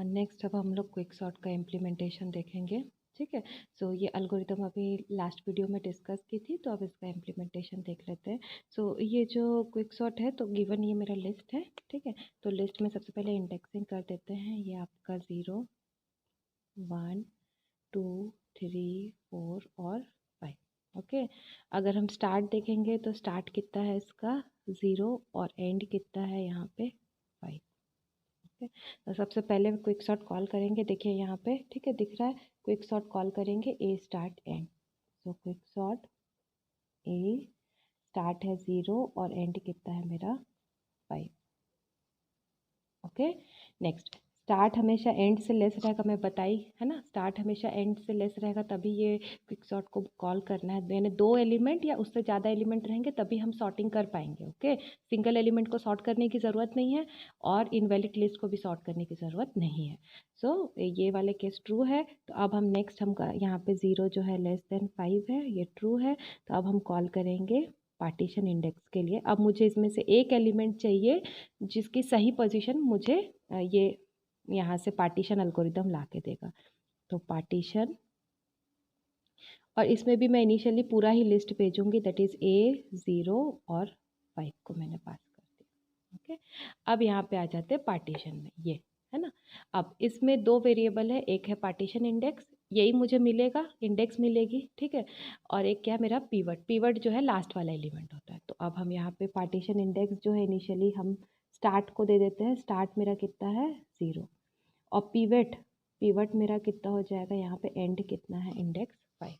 Next अब हम लोग क्विक सॉर्ट का इम्प्लीमेंटेशन देखेंगे। ठीक है, सो ये एल्गोरिदम अभी लास्ट वीडियो में डिस्कस की थी, तो अब इसका इम्प्लीमेंटेशन देख लेते हैं। सो ये जो क्विक सॉर्ट है, तो गिवन ये मेरा लिस्ट है। ठीक है, तो लिस्ट में सबसे पहले इंडेक्सिंग कर देते हैं। ये आपका 0 1 2 3 4 और 5। ओके, अगर हम स्टार्ट देखेंगे तो स्टार्ट कितना है इसका 0 और एंड कितना है यहाँ पे 5। तो सबसे पहले क्विक सॉर्ट कॉल करेंगे। देखिए यहाँ पे, ठीक है, दिख रहा है। क्विक सॉर्ट कॉल करेंगे A start end. So quick sort A start है 0 और एंड कितना है मेरा 5। ओके, नेक्स्ट स्टार्ट हमेशा एंड से लेस रहेगा, मैं बताई है ना। स्टार्ट हमेशा एंड से लेस रहेगा, तभी ये क्विक सॉर्ट को कॉल करना है। यानी 2 एलिमेंट या उससे ज़्यादा एलिमेंट रहेंगे तभी हम सॉर्टिंग कर पाएंगे। ओके, सिंगल एलिमेंट को सॉर्ट करने की ज़रूरत नहीं है और इनवैलिड लिस्ट को भी सॉर्ट करने की ज़रूरत नहीं है। सो ये वाले केस ट्रू है। तो अब हम नेक्स्ट हम यहाँ पे 0 जो है लेस देन 5 है, ये ट्रू है। तो अब हम कॉल करेंगे पार्टीशन इंडेक्स के लिए। अब मुझे इसमें से एक एलिमेंट चाहिए जिसकी सही पोजीशन मुझे ये यहाँ से पार्टीशन एल्गोरिदम ला के देगा। तो पार्टीशन, और इसमें भी मैं इनिशियली पूरा ही लिस्ट भेजूंगी, दैट इज़ ए 0 और 5 को मैंने पास कर दिया। ओके, अब यहाँ पे आ जाते हैं पार्टीशन में, ये है ना। अब इसमें 2 वेरिएबल है, एक है पार्टीशन इंडेक्स, यही मुझे मिलेगा, इंडेक्स मिलेगी। ठीक है, और एक क्या मेरा पीवट। पीवट जो है लास्ट वाला एलिमेंट होता है। तो अब हम यहाँ पे पार्टीशन इंडेक्स जो है इनिशियली हम स्टार्ट को दे देते हैं। स्टार्ट मेरा कितना है 0 और पीवट, पीवट मेरा कितना हो जाएगा यहाँ पे, एंड कितना है इंडेक्स 5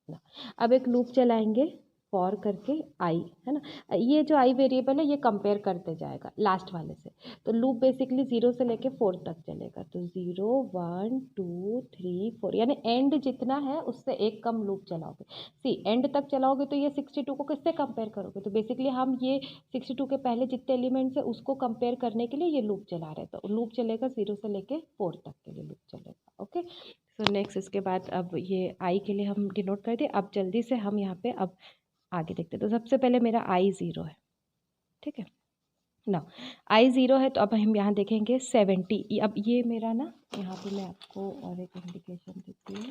ना। अब एक लूप चलाएंगे फॉर करके आई, है ना। ये जो आई वेरिएबल है ये कंपेयर करते जाएगा लास्ट वाले से। तो लूप बेसिकली 0 से लेके 4 तक चलेगा। तो 0 1 2 3 4, यानी एंड जितना है उससे एक कम लूप चलाओगे। सी एंड तक चलाओगे तो ये 62 को किससे कंपेयर करोगे। तो बेसिकली हम ये 62 के पहले जितने एलिमेंट्स है उसको कंपेयर करने के लिए ये लूप चला रहे हैं। तो लूप चलेगा 0 से लेके 4 तक के लिए लूप चलेगा। ओके, सो नेक्स्ट इसके बाद अब ये आई के लिए हम डिनोट कर दिए। अब जल्दी से हम यहाँ पे अब आगे देखते हैं। तो सबसे पहले मेरा आई 0 है। ठीक है ना, आई 0 है। तो अब हम यहाँ देखेंगे 70। अब ये मेरा ना, यहाँ पे मैं आपको और एक इंडिकेशन देती हूँ।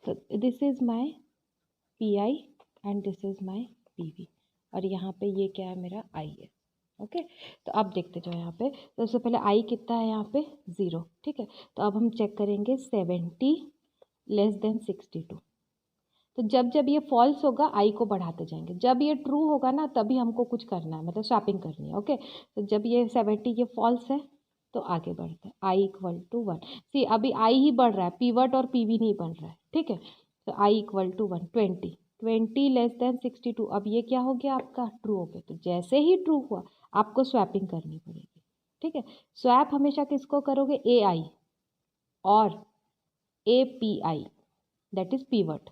तो this is my P I and this is my P V, और यहाँ पे ये क्या है मेरा आई है। ओके, तो अब देखते जाओ यहाँ पे। तो सबसे पहले आई कितना है यहाँ पे 0। ठीक है, तो अब हम चेक करेंगे 70 लेस देन 62। तो जब जब ये फॉल्स होगा आई को बढ़ाते जाएंगे, जब ये ट्रू होगा ना तभी हमको कुछ करना है, मतलब स्वैपिंग करनी है। ओके, तो जब ये 70 ये फॉल्स है तो आगे बढ़ते हैं आई इक्वल टू 1। सी अभी आई ही बढ़ रहा है, पीवट और पीवी नहीं बन रहा है। ठीक है, तो I equal to 1 20 less than 62। अब ये क्या हो गया आपका ट्रू हो गया। तो जैसे ही ट्रू हुआ आपको स्वैपिंग करनी पड़ेगी। ठीक है, स्वैप हमेशा किसको करोगे, ए आई और A P I, that is pivot.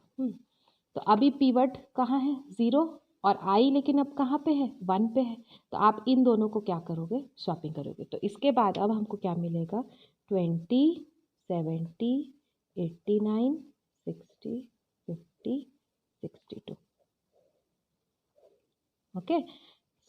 तो अभी पीवट कहाँ है 0 और आई, लेकिन अब कहाँ पे है 1 पे है। तो आप इन दोनों को क्या करोगे, स्वैपिंग करोगे। तो इसके बाद अब हमको क्या मिलेगा 20 70 89 60 50 62। ओके,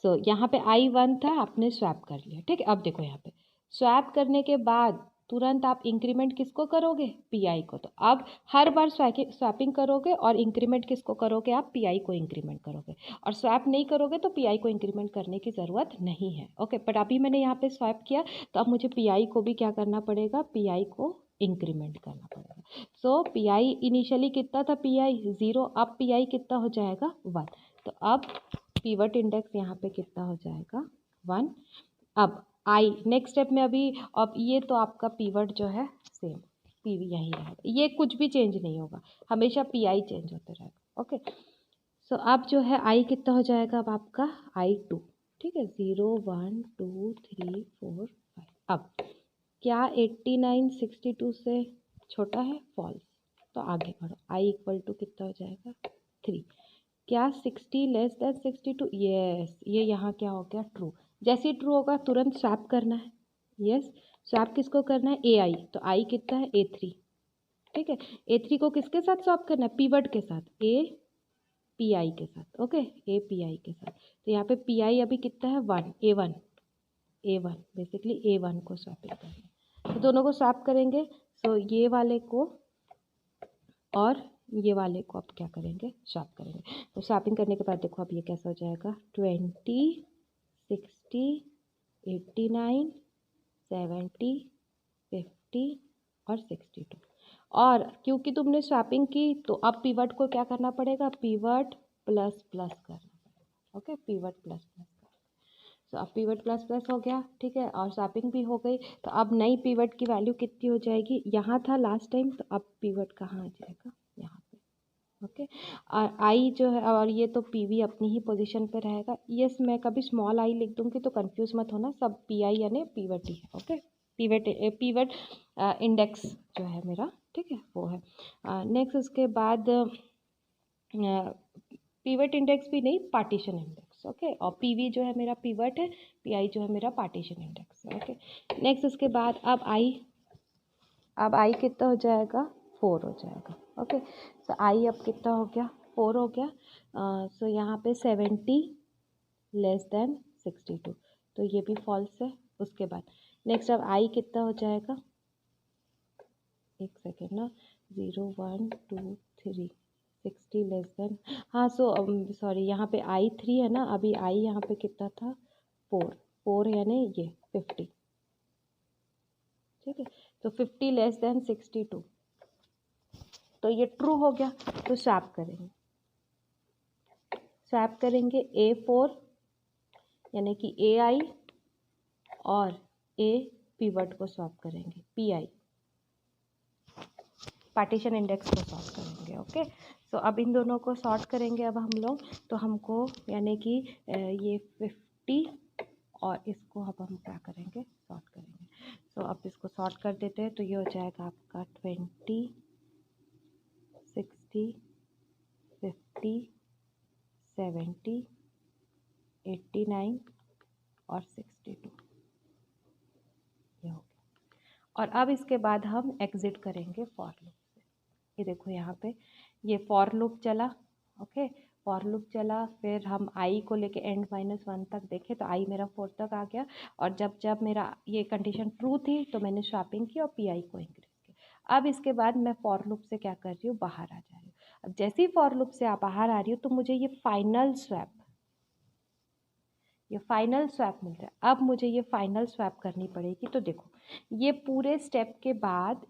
सो यहाँ पे आई 1 था, आपने स्वैप कर लिया। ठीक है, अब देखो यहाँ पे स्वैप करने के बाद तुरंत आप इंक्रीमेंट किसको करोगे, पी आई को। तो अब हर बार स्वैपिंग करोगे और इंक्रीमेंट किसको करोगे, आप पी आई को इंक्रीमेंट करोगे। और स्वैप नहीं करोगे तो पी आई को इंक्रीमेंट करने की ज़रूरत नहीं है। ओके, बट अभी मैंने यहाँ पे स्वैप किया तो अब मुझे पी आई को भी क्या करना पड़ेगा, पी आई को इंक्रीमेंट करना पड़ेगा। सो पी आई इनिशियली कितना था, पी आई 0, अब पी आई कितना हो जाएगा 1। तो अब पीवट इंडेक्स यहाँ पे कितना हो जाएगा 1। अब आई नेक्स्ट स्टेप में अभी, अब ये तो आपका पीवट जो है सेम पीवी यही रहेगा, ये कुछ भी चेंज नहीं होगा, हमेशा पी आई चेंज होते रहेगा। ओके, सो अब जो है आई कितना हो जाएगा, अब आपका आई 2। ठीक है, 0 1 2 3 4 5। अब क्या 89 62 से छोटा है, फॉल्स। तो आगे बढ़ो, आई इक्वल टू कितना हो जाएगा 3। क्या 60 लेस देन 62, यस, ये यहाँ क्या हो गया ट्रू। जैसे ही ट्रू होगा तुरंत स्वैप करना है। यस, स्वैप किसको करना है, ए आई। तो आई कितना है A3। ठीक है, A3 को किसके साथ स्वैप करना है, पीवट के साथ, पी आई के साथ, ओके, ए पी आई के साथ। तो यहाँ पे पी आई अभी कितना है, 1, ए वन बेसिकली A1 को स्वैपिंग करना है। तो दोनों को स्वैप करेंगे। सो ये वाले को और ये वाले को अब क्या करेंगे, स्वैप करेंगे। तो स्वैपिंग करने के बाद देखो अब ये कैसा हो जाएगा, 20, 60, 89, 70, 50 और 62। और क्योंकि तुमने स्वैपिंग की तो अब पिवट को क्या करना पड़ेगा, पिवट प्लस प्लस करना पड़ेगा, ओके, पिवट प्लस प्लस। तो अब पिवट प्लस प्लस हो गया, ठीक है, और स्वैपिंग भी हो गई। तो अब नई पिवट की वैल्यू कितनी हो जाएगी, यहाँ था लास्ट टाइम, तो अब पिवट कहाँ आ जाएगा, यहाँ पे, ओके। और आई जो है, और ये तो पीवी अपनी ही पोजीशन पे रहेगा। यस, मैं कभी स्मॉल आई लिख दूँगी तो कंफ्यूज मत होना, सब पी आई यानी पिवट ही है, ओके। पिवट इंडेक्स जो है मेरा, ठीक है, वो है। नेक्स्ट उसके बाद पिवट इंडेक्स भी नहीं, पार्टीशन इंडेक्स, ओके। और पीवी जो है मेरा पिवट है, पीआई जो है मेरा पार्टीशन इंडेक्स है, ओके। नेक्स्ट उसके बाद अब आई कितना हो जाएगा, 4 हो जाएगा, ओके। सो आई अब कितना हो गया, 4 हो गया। सो यहाँ पे 70 लेस देन 62, तो ये भी फॉल्स है। उसके बाद नेक्स्ट अब आई कितना हो जाएगा, एक सेकेंड ना, 0, 1, 2, 3, 60 लेस देन, हाँ, सॉरी, यहाँ पे आई 3 है ना, अभी आई यहाँ पे कितना था, 4 यानी ये 50, ठीक है। तो 50 लेस देन 62, तो ये ट्रू हो गया। तो स्वैप करेंगे A4 यानी कि ए आई और ए पिवट को स्वैप करेंगे, पी आई पार्टीशन इंडेक्स को सॉर्ट करेंगे, ओके। सो अब इन दोनों को सॉर्ट करेंगे अब हम लोग, तो हमको यानी कि ये 50 और इसको अब हम क्या करेंगे, सॉर्ट करेंगे। सो अब इसको सॉर्ट कर देते हैं, तो ये हो जाएगा आपका 20, 60, 50, 70, 89 और 62, ये हो गया। और अब इसके बाद हम एग्जिट करेंगे फॉर लूप से। ये देखो यहाँ पे ये फॉर लूप चला, ओके, फॉर लूप चला, फिर हम आई को लेके एंड -1 तक देखे, तो आई मेरा 4 तक आ गया। और जब जब मेरा ये कंडीशन ट्रू थी तो मैंने स्वैपिंग की और पी आई को इंक्रीज किया। अब इसके बाद मैं फॉर लूप से क्या कर रही हूँ, बाहर आ जा रही हूँ। अब जैसे ही फॉर लूप से आप बाहर आ रही हो तो मुझे ये फाइनल स्वैप मिल रहा है। अब मुझे ये फाइनल स्वैप करनी पड़ेगी। तो देखो ये पूरे स्टेप के बाद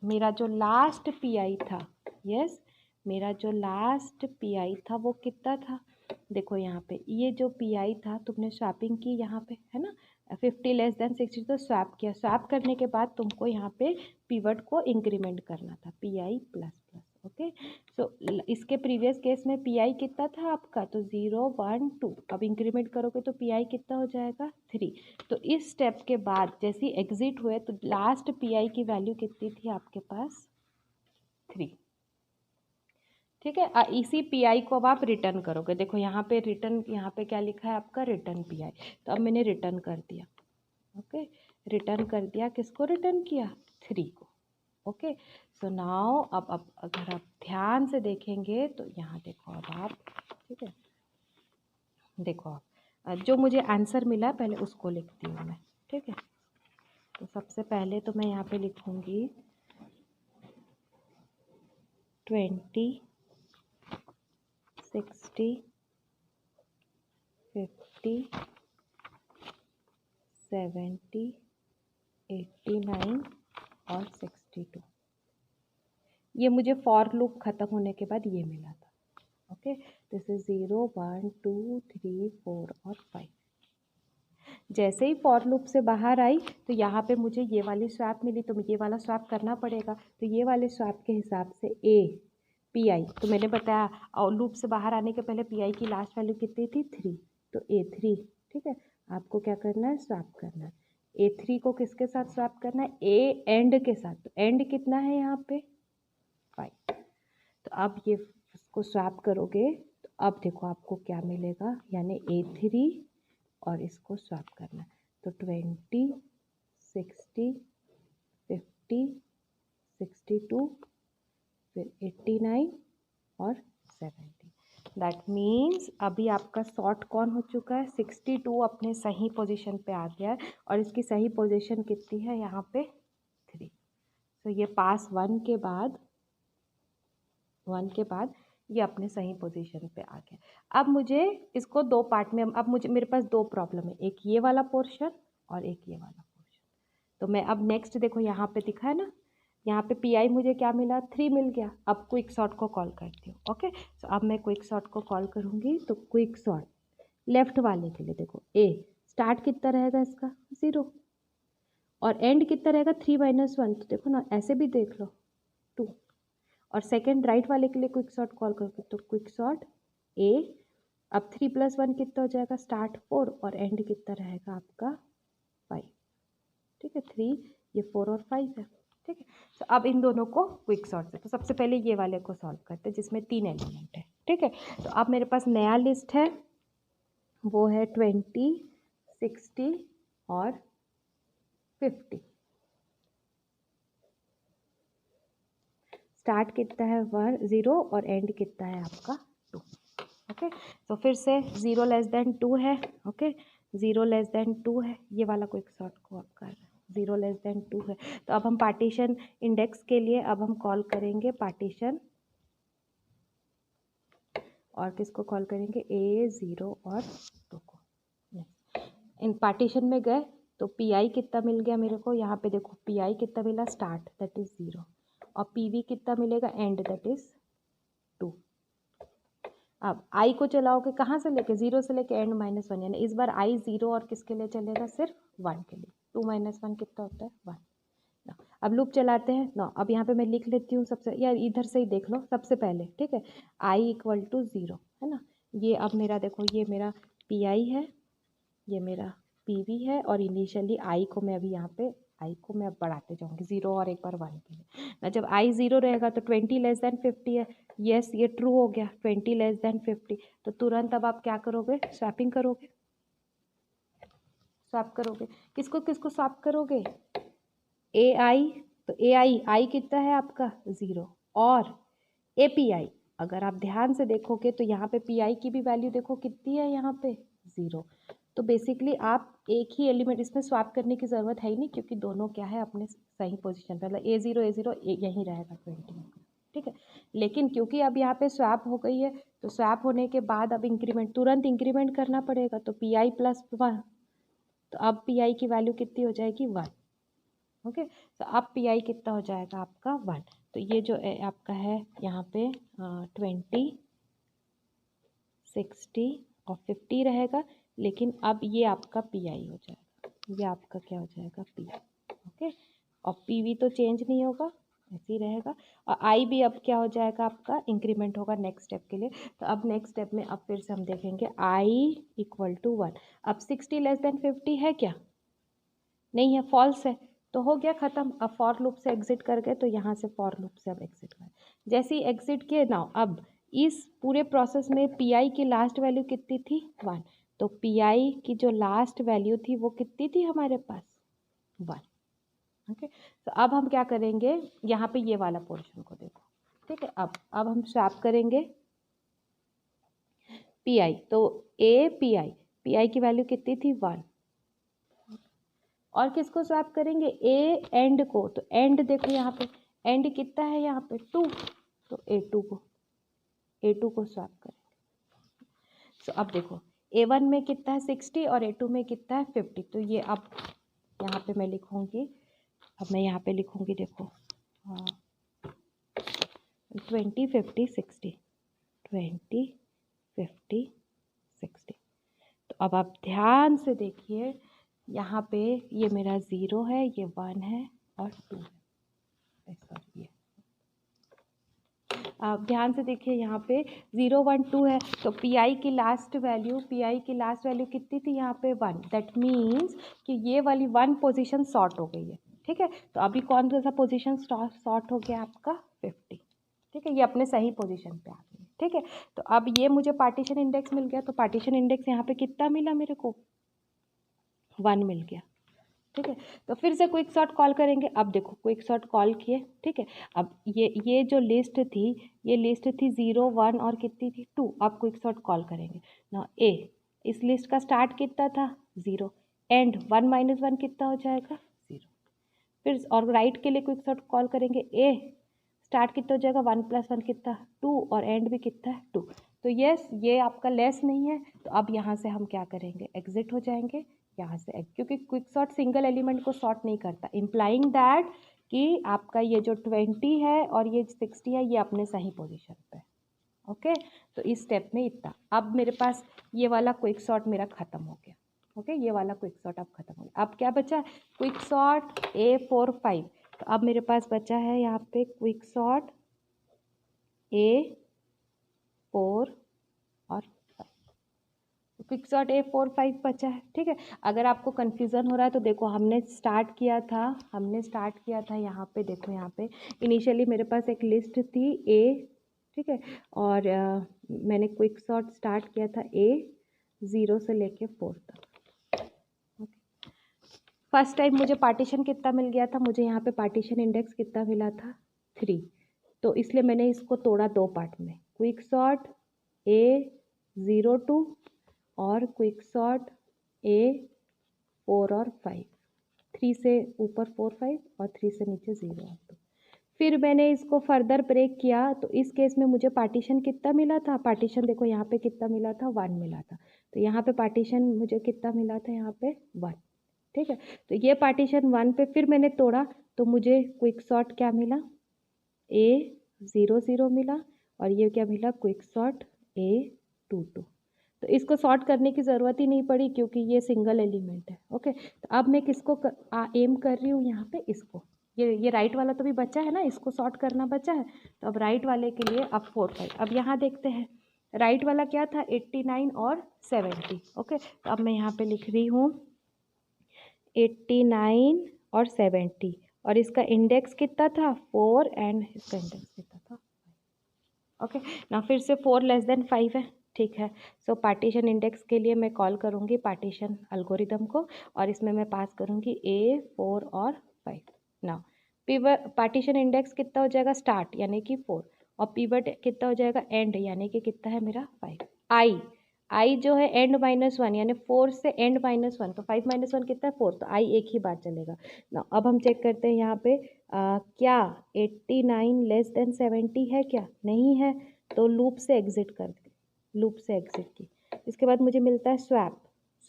मेरा जो लास्ट पी आई था, यस, मेरा जो लास्ट पी आई था वो कितना था, देखो यहाँ पे ये जो पी आई था तुमने स्वैपिंग की, यहाँ पे है ना, 50 लेस देन 60, तो स्वैप किया। स्वैप करने के बाद तुमको यहाँ पे पिवट को इंक्रीमेंट करना था, P I plus plus, okay. So इसके प्रीवियस केस में पी आई कितना था आपका, तो 0, 1, 2, अब इंक्रीमेंट करोगे तो पी आई कितना हो जाएगा, 3। तो इस स्टेप के बाद जैसे एग्जिट हुए तो लास्ट पी आई की वैल्यू कितनी थी आपके पास, 3, ठीक है। इसी पी आई को अब आप रिटर्न करोगे, देखो यहाँ पे रिटर्न, यहाँ पे क्या लिखा है आपका, रिटर्न पी आई। तो अब मैंने रिटर्न कर दिया, ओके, रिटर्न कर दिया, किसको रिटर्न किया, 3 को, ओके। सो नाउ अब अगर आप ध्यान से देखेंगे तो यहाँ देखो अब आप, ठीक है, देखो आप जो मुझे आंसर मिला पहले उसको लिखती हूँ मैं, ठीक है। तो सबसे पहले तो मैं यहाँ पे लिखूँगी 20, 60, 50, 70, 89 और 62। ये मुझे फॉर लूप ख़त्म होने के बाद ये मिला था, ओके। दिस इज 0, 1, 2, 3, 4 और 5। जैसे ही फॉर लूप से बाहर आई तो यहाँ पे मुझे ये वाली स्वैप मिली, तो ये वाला स्वैप करना पड़ेगा। तो ये वाले स्वैप के हिसाब से ए पी आई, तो मैंने बताया और लूप से बाहर आने के पहले पी आई की लास्ट वैल्यू कितनी थी, 3, तो A3, ठीक है। आपको क्या करना है, स्वैप करना है। A3 को किसके साथ स्वैप करना है, ए एंड के साथ। तो एंड कितना है यहाँ पे, 5। तो अब ये इसको स्वैप करोगे तो अब देखो आपको क्या मिलेगा, यानी A3 और इसको स्वैप करना है। तो 20, 60, 50, 62, फिर 89 और 70। दैट मीन्स अभी आपका सॉर्ट कौन हो चुका है, 62 अपने सही पोजीशन पे आ गया है और इसकी सही पोजीशन कितनी है यहाँ पे 3। तो ये पास 1 के बाद ये अपने सही पोजीशन पे आ गया। अब मुझे इसको दो पार्ट में, अब मुझे मेरे पास दो प्रॉब्लम है, एक ये वाला पोर्शन और एक ये वाला पोर्शन। तो मैं अब नेक्स्ट देखो यहाँ पे दिखा है ना, यहाँ पे पी मुझे क्या मिला 3 मिल गया। अब क्विक सॉर्ट को कॉल करती हूँ। ओके, तो अब मैं क्विक सॉर्ट को कॉल करूँगी। तो क्विक सॉर्ट लेफ्ट वाले के लिए देखो, ए स्टार्ट कितना रहेगा इसका 0 और एंड कितना रहेगा 3 - 1। तो देखो ना ऐसे भी देख लो 2। और सेकेंड राइट वाले के लिए क्विक सॉर्ट कॉल करोगे तो क्विक सॉर्ट ए, अब 3 + 1 कितना हो जाएगा, स्टार्ट 4 और एंड कितना रहेगा आपका 5। ठीक है, 3 ये 4 और 5 है। ठीक है, तो अब इन दोनों को क्विक सॉर्ट से, तो सबसे पहले ये वाले को सॉल्व करते हैं जिसमें 3 एलिमेंट है। ठीक है, तो अब मेरे पास नया लिस्ट है, वो है 20, 60 और 50। स्टार्ट कितना है 0 और एंड कितना है आपका 2। ओके, तो फिर से 0 < 2 है। ओके, 0 < 2 है, ये वाला क्विक सॉर्ट को आप कर रहे हैं, 0 < 2 है। तो अब हम पार्टीशन इंडेक्स के लिए अब हम कॉल करेंगे पार्टीशन, और किसको कॉल करेंगे A, 0 और 2 को। इन पार्टीशन में गए तो PI कितना मिल गया मेरे को, यहाँ पे देखो PI कितना मिला, स्टार्ट दैट इज 0 और PV कितना मिलेगा, एंड दैट इज 2। अब I को चलाओगे कहाँ से लेके, 0 से लेके एंड -1, यानी इस बार I 0 और किसके लिए चलेगा, सिर्फ 1 के लिए। 2 - 1 कितना होता है 1। अब लूप चलाते हैं ना, अब यहाँ पे मैं लिख लेती हूँ सबसे, यार इधर से ही देख लो सबसे पहले। ठीक है, I = 0 है ना, ये अब मेरा देखो, ये मेरा PI है, ये मेरा PV है, और इनिशियली I को मैं अभी यहाँ पे I को मैं अब बढ़ाते जाऊँगी 0 और एक बार 1 के लिए ना। जब I 0 रहेगा तो 20 < 50 है, यस ये ट्रू हो गया 20 < 50। तो तुरंत अब आप क्या करोगे, स्वैपिंग करोगे, स्वैप करोगे, किसको किसको स्वैप करोगे, AI, तो AI कितना है आपका 0 और API, अगर आप ध्यान से देखोगे तो यहाँ पे PI की भी वैल्यू देखो कितनी है, यहाँ पे 0। तो बेसिकली आप एक ही एलिमेंट, इसमें स्वैप करने की ज़रूरत है ही नहीं क्योंकि दोनों क्या है अपने सही पोजीशन पे, मतलब A0 यहीं रहेगा 20। ठीक है, लेकिन क्योंकि अब यहाँ पे स्वैप हो गई है तो स्वैप होने के बाद अब इंक्रीमेंट, तुरंत इंक्रीमेंट करना पड़ेगा, तो PI + 1, तो अब PI की वैल्यू कितनी हो जाएगी 1। ओके, तो अब PI कितना हो जाएगा आपका 1। तो ये जो आपका है यहाँ पे 20, 60 और 50 रहेगा, लेकिन अब ये आपका PI हो जाएगा, ये आपका क्या हो जाएगा PI। ओके, और PV तो चेंज नहीं होगा, ऐसे ही रहेगा, और I भी अब क्या हो जाएगा आपका, इंक्रीमेंट होगा नेक्स्ट स्टेप के लिए। तो अब नेक्स्ट स्टेप में अब फिर से हम देखेंगे I = 1। अब 60 < 50 है क्या, नहीं है, फॉल्स है, तो हो गया ख़त्म। अब फॉर लूप से एग्जिट कर गए, तो यहाँ से फॉर लूप से अब एग्जिट कर, जैसे ही एग्जिट किए ना, अब इस पूरे प्रोसेस में PI की लास्ट वैल्यू कितनी थी 1, तो PI की जो लास्ट वैल्यू थी वो कितनी थी हमारे पास 1। ओके, तो अब हम क्या करेंगे, यहाँ पे ये वाला पोर्शन को देखो। ठीक है, अब हम स्वैप करेंगे PI, तो PI की वैल्यू कितनी थी 1, और किसको स्वैप करेंगे, ए एंड को, तो एंड देखो यहाँ पे एंड कितना है यहाँ पे 2, तो A2 को स्वैप करेंगे। तो अब देखो A1 में कितना है 60 और A2 में कितना है 50। तो ये अब यहाँ पे मैं लिखूँगी, अब मैं यहाँ पे लिखूँगी देखो 20, 50, 60, 20, 50, 60। तो अब आप ध्यान से देखिए, यहाँ पे ये मेरा 0 है, ये 1 है और 2 है, सॉरी, आप ध्यान से देखिए यहाँ पे 0, 1, 2 है, तो PI की लास्ट वैल्यू कितनी थी यहाँ पे 1। दैट मीन्स कि ये वाली 1 पोजीशन शॉर्ट हो गई है। ठीक है, तो अभी कौन सा पोजीशन शॉर्ट हो गया आपका 50। ठीक है, ये अपने सही पोजीशन पे आ गई। ठीक है, तो अब ये मुझे पार्टीशन इंडेक्स मिल गया, तो पार्टीशन इंडेक्स यहाँ पे कितना मिला मेरे को 1 मिल गया। ठीक है। तो फिर से क्विक सॉर्ट कॉल करेंगे। अब देखो क्विक सॉर्ट कॉल किए, ठीक है। अब ये जो लिस्ट थी, ये लिस्ट थी 0 1 और कितनी थी 2। अब क्विक सॉर्ट कॉल करेंगे ना। ए इस लिस्ट का स्टार्ट कितना था 0, एंड 1 - 1 कितना हो जाएगा 0। फिर और राइट के लिए क्विक सॉर्ट कॉल करेंगे। ए स्टार्ट कितना हो जाएगा 1 + 1 कितना 2, और एंड भी कितना है 2। तो यस ये आपका लेस नहीं है, तो अब यहाँ से हम क्या करेंगे, एग्जिट हो जाएंगे यहाँ से, क्योंकि क्विक सॉर्ट सिंगल एलिमेंट को सॉर्ट नहीं करता, इम्प्लाइंग दैट कि आपका ये जो 20 है और ये 60 है ये अपने सही पोजीशन पे। ओके, तो इस स्टेप में इतना। अब मेरे पास ये वाला क्विक सॉर्ट मेरा खत्म हो गया। ओके, ये वाला क्विक सॉर्ट अब खत्म हो गया। अब क्या बचा, क्विक सॉर्ट A4 5। तो अब मेरे पास बचा है यहाँ पे क्विक सॉर्ट A4 और 5। क्विक सॉर्ट A4 5 बचा है, ठीक है। अगर आपको कन्फ्यूज़न हो रहा है तो देखो हमने स्टार्ट किया था यहाँ पे, देखो यहाँ पे इनिशियली मेरे पास एक लिस्ट थी A, ठीक है, और मैंने क्विक सॉर्ट स्टार्ट किया था A 0 से लेके 4 तक। फर्स्ट टाइम मुझे पार्टीशन कितना मिल गया था, मुझे यहाँ पे पार्टीशन इंडेक्स कितना मिला था 3। तो इसलिए मैंने इसको तोड़ा 2 पार्ट में, क्विक सॉर्ट A0 2 और क्विक सॉर्ट A4 और 5। 3 से ऊपर 4 5 और 3 से नीचे 0 और 2। फिर मैंने इसको फर्दर ब्रेक किया, तो इस केस में मुझे पार्टीशन कितना मिला था, पार्टीशन देखो यहाँ पे कितना मिला था 1 मिला था। तो यहाँ पे पार्टीशन मुझे कितना मिला था यहाँ पे 1, ठीक है। तो ये पार्टीशन 1 पे फिर मैंने तोड़ा तो मुझे क्विक सॉर्ट क्या मिला A0 0 मिला, और ये क्या मिला क्विक सॉर्ट A2 2। तो इसको सॉर्ट करने की ज़रूरत ही नहीं पड़ी क्योंकि ये सिंगल एलिमेंट है। ओके, तो अब मैं किसको एम कर रही हूँ यहाँ पे, इसको, ये राइट वाला तो भी बचा है ना, इसको सॉर्ट करना बचा है। तो अब राइट वाले के लिए अब 4 5। अब यहाँ देखते हैं राइट वाला क्या था 89 और 70। ओके, तो अब मैं यहाँ पे लिख रही हूँ 89 और 70, और इसका इंडेक्स कितना था 4 एंड इसका इंडेक्स कितना था 5। ओके, ना फिर से 4 < 5 है, ठीक है। सो पार्टीशन इंडेक्स के लिए मैं कॉल करूँगी पार्टीशन एल्गोरिदम को, और इसमें मैं पास करूँगी A4 और 5। ना पिवट पार्टीशन इंडेक्स कितना हो जाएगा स्टार्ट यानी कि 4, और पिवट कितना हो जाएगा एंड यानी कि कितना है मेरा 5। आई जो है एंड -1 यानी 4 से एंड -1, तो 5 - 1 कितना है 4, तो आई एक ही बार चलेगा ना। अब हम चेक करते हैं यहाँ पे क्या 89 < 70 है क्या, नहीं है, तो लूप से एग्जिट कर दे, लूप से एग्जिट की। इसके बाद मुझे मिलता है स्वैप।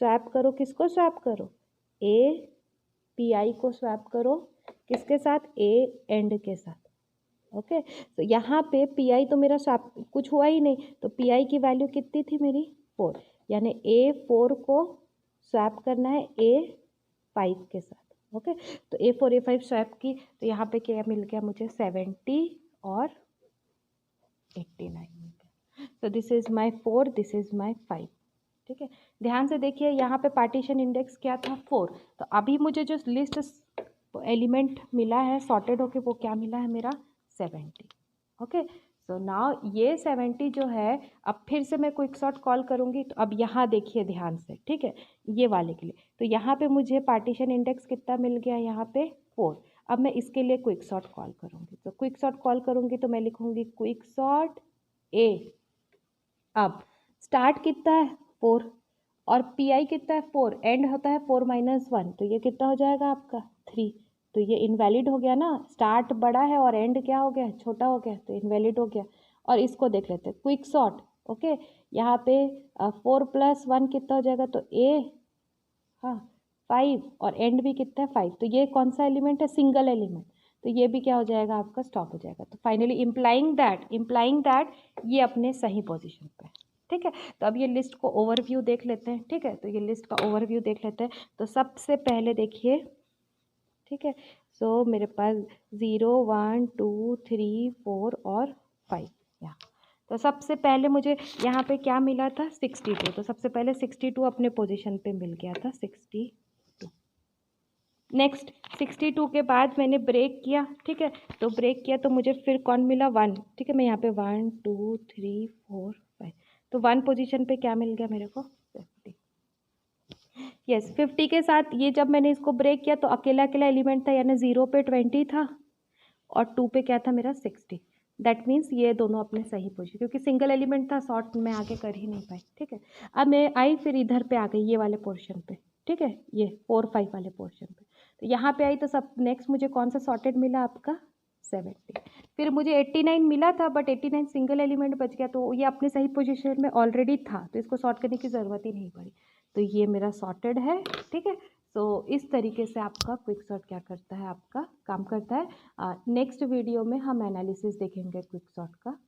स्वैप करो, किसको स्वैप करो PI को स्वैप करो, किसके साथ एंड के साथ। ओके, तो यहाँ पे PI तो मेरा स्वैप कुछ हुआ ही नहीं, तो PI की वैल्यू कितनी थी मेरी 4, यानी A4 को स्वैप करना है A5 के साथ। ओके, तो A4 A5 स्वैप की, तो यहाँ पे क्या मिल गया मुझे 70 और 89 मिल गया। तो this is my 4, this is my 5, ठीक है। ध्यान से देखिए यहाँ पे पार्टीशन इंडेक्स क्या था 4, तो अभी मुझे जो लिस्ट एलिमेंट मिला है सॉर्टेड होके वो क्या मिला है मेरा 70। ओके, सो नाउ ये 70 जो है, अब फिर से मैं क्विक सॉर्ट कॉल करूँगी, तो अब यहाँ देखिए ध्यान से, ठीक है, ये वाले के लिए। तो यहाँ पे मुझे पार्टीशन इंडेक्स कितना मिल गया यहाँ पे 4। अब मैं इसके लिए क्विक सॉर्ट कॉल करूँगी, तो क्विक सॉर्ट कॉल करूँगी तो मैं लिखूँगी क्विक सॉर्ट A। अब स्टार्ट कितना है 4 और PI कितना है 4, एंड होता है 4 - 1, तो ये कितना हो जाएगा आपका 3। तो ये इनवैलिड हो गया ना, स्टार्ट बड़ा है और एंड क्या हो गया छोटा हो गया, तो इनवैलिड हो गया। और इसको देख लेते हैं क्विक सॉर्ट। ओके, यहाँ पे 4 + 1 कितना हो जाएगा, तो हाँ 5, और एंड भी कितना है 5, तो ये कौन सा एलिमेंट है सिंगल एलिमेंट, तो ये भी क्या हो जाएगा आपका स्टॉप हो जाएगा। तो फाइनली इम्प्लाइंग दैट ये अपने सही पोजीशन पे है, ठीक है। तो अब ये लिस्ट को ओवरव्यू देख लेते हैं, ठीक है। तो ये लिस्ट का ओवरव्यू देख लेते हैं। तो सबसे पहले देखिए, ठीक है, सो मेरे पास 0 1 2 3 4 और 5 यहाँ। तो सबसे पहले मुझे यहाँ पे क्या मिला था 62, तो सबसे पहले 62 अपने पोजीशन पे मिल गया था 62। नेक्स्ट 62 के बाद मैंने ब्रेक किया, ठीक है, तो ब्रेक किया तो मुझे फिर कौन मिला 1, ठीक है। मैं यहाँ पे 1 2 3 4 5, तो 1 पोजीशन पे क्या मिल गया मेरे को 50। यस 50 के साथ ये जब मैंने इसको ब्रेक किया तो अकेला अकेला एलिमेंट था, यानी 0 पे 20 था और 2 पे क्या था मेरा 60। दैट मीन्स ये दोनों अपने सही पोजीशन, क्योंकि सिंगल एलिमेंट था, सॉर्ट में आगे कर ही नहीं पाई। ठीक है, अब मैं आई फिर इधर पे आ गई ये वाले पोर्शन पे। ठीक है, ये 4 5 वाले पोर्शन पे, तो यहाँ पे आई तो सब नेक्स्ट मुझे कौन सा सॉर्टेड मिला आपका 70। फिर मुझे 89 मिला था बट 89 सिंगल एलिमेंट बच गया, तो ये अपने सही पोजीशन में ऑलरेडी था, तो इसको सॉर्ट करने की ज़रूरत ही नहीं पड़ी, तो ये मेरा सॉर्टेड है। ठीक है, तो इस तरीके से आपका क्विक सॉर्ट क्या करता है, आपका काम करता है। नेक्स्ट वीडियो में हम एनालिसिस देखेंगे क्विक सॉर्ट का।